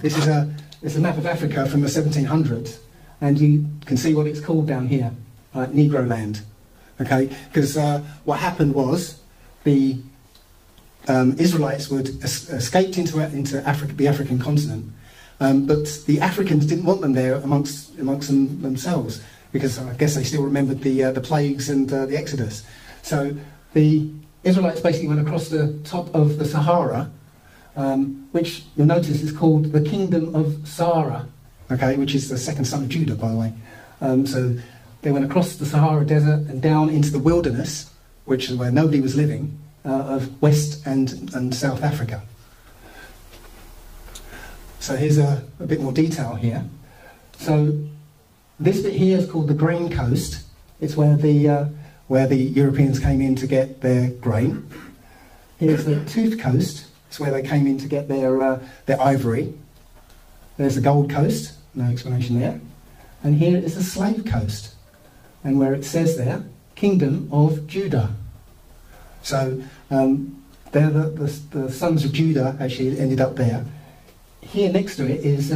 This is a map of Africa from the 1700s, and you can see what it's called down here, Negroland. Okay, because what happened was the Israelites would escaped into Africa, the African continent, but the Africans didn't want them there amongst themselves, because I guess they still remembered the plagues and the Exodus. So the Israelites basically went across the top of the Sahara, which you'll notice is called the Kingdom of Sara, okay, which is the second son of Judah, by the way. So they went across the Sahara Desert and down into the wilderness, which is where nobody was living, of West and South Africa. So here's a bit more detail here. So this bit here is called the Grain Coast. It's where the Europeans came in to get their grain. Here's the Tooth Coast. It's where they came in to get their ivory. There's the Gold Coast. No explanation there. And here is the Slave Coast. And where it says there, Kingdom of Judah. So they're the sons of Judah actually ended up there. Here next to it is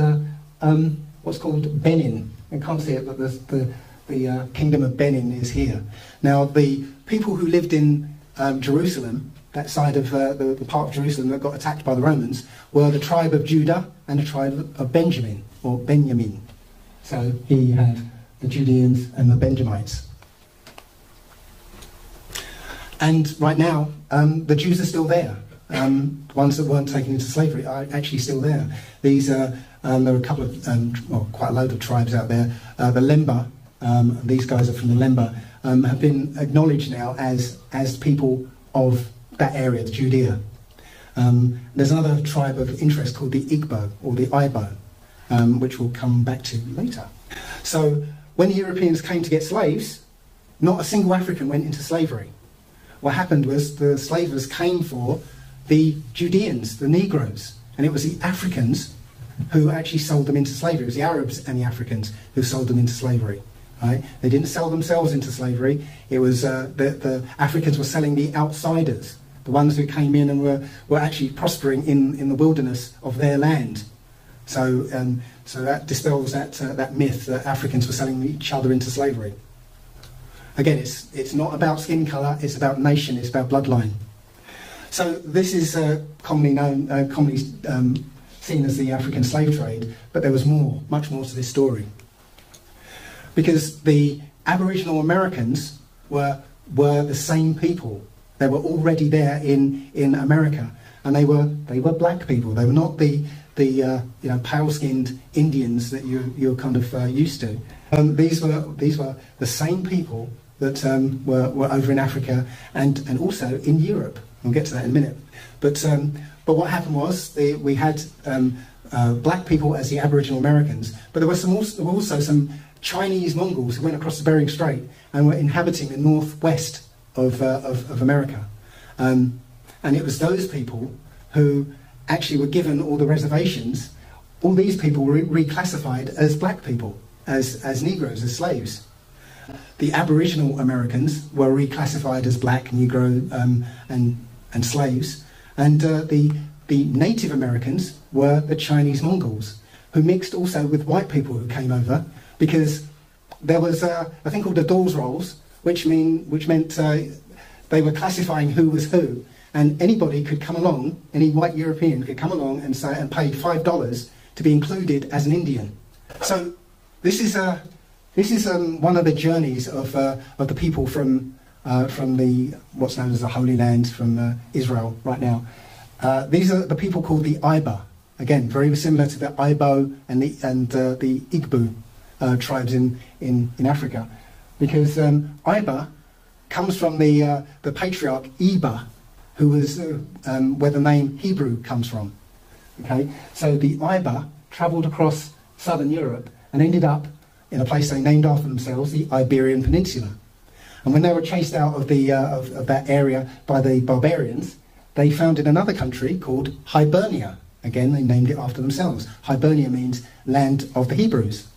what's called Benin. I can't see it, but the Kingdom of Benin is here. Now the people who lived in Jerusalem, that side of the part of Jerusalem that got attacked by the Romans, were the tribe of Judah and the tribe of Benjamin, or Benjamin. So here you have the Judeans and the Benjamites. And right now, the Jews are still there. The ones that weren't taken into slavery are actually still there. These there are a couple of, well, quite a load of tribes out there. The Lemba, these guys are from the Lemba, have been acknowledged now as people of that area, Judea. There's another tribe of interest called the Igbo, or the Ibo, which we'll come back to later. So when the Europeans came to get slaves, not a single African went into slavery. What happened was the slavers came for the Judeans, the Negroes, and it was the Africans who actually sold them into slavery. It was the Arabs and the Africans who sold them into slavery. Right? They didn't sell themselves into slavery. It was the Africans were selling the outsiders, the ones who came in and were actually prospering in the wilderness of their land. So that dispels that myth that Africans were selling each other into slavery. Again, it's not about skin colour, it's about nation, it's about bloodline. So this is commonly seen as the African slave trade, but there was more, much more to this story. Because the Aboriginal Americans were the same people. They were already there in America, and they were black people. They were not the pale-skinned Indians that you're kind of used to. These were the same people that were over in Africa and also in Europe. We'll get to that in a minute. But what happened was we had black people as the Aboriginal Americans, but there were also some Chinese Mongols who went across the Bering Strait and were inhabiting the northwest of America. And it was those people who actually were given all the reservations. All these people were reclassified as black people, as Negroes, as slaves. The Aboriginal Americans were reclassified as black, Negro, and slaves. And the Native Americans were the Chinese Mongols, who mixed also with white people who came over, because there was a thing called the Dawes Rolls, which meant they were classifying who was who, and anybody could come along, any white European could come along and pay $5 to be included as an Indian. So this is one of the journeys of the people from the what's known as the Holy Land, from Israel right now. These are the people called the Iba. Again, very similar to the Ibo and the Igbo tribes in Africa, because Iba comes from the patriarch Eba, who was where the name Hebrew comes from. Okay, so the Iba travelled across southern Europe and ended up in a place they named after themselves, the Iberian Peninsula. And when they were chased out of of that area by the barbarians, they founded another country called Hibernia. Again, they named it after themselves. Hibernia means land of the Hebrews.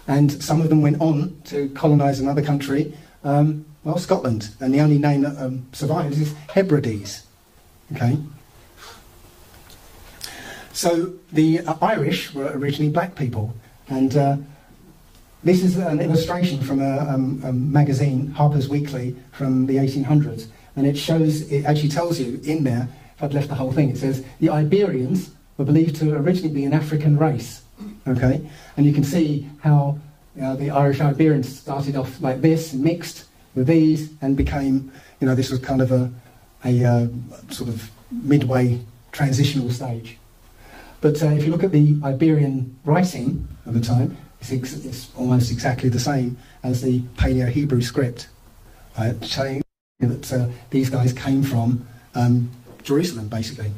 And some of them went on to colonise another country, Scotland. And the only name that survives is Hebrides. Okay. So the Irish were originally black people, and this is an illustration from a magazine, Harper's Weekly, from the 1800s, and it actually tells you in there, if I'd left the whole thing, it says, the Iberians were believed to originally be an African race, okay? And you can see how the Irish Iberians started off like this, mixed with these, and became, this was kind of a sort of midway transitional stage. But if you look at the Iberian writing of the time, it's almost exactly the same as the Paleo-Hebrew script, right? Showing that these guys came from Jerusalem, basically.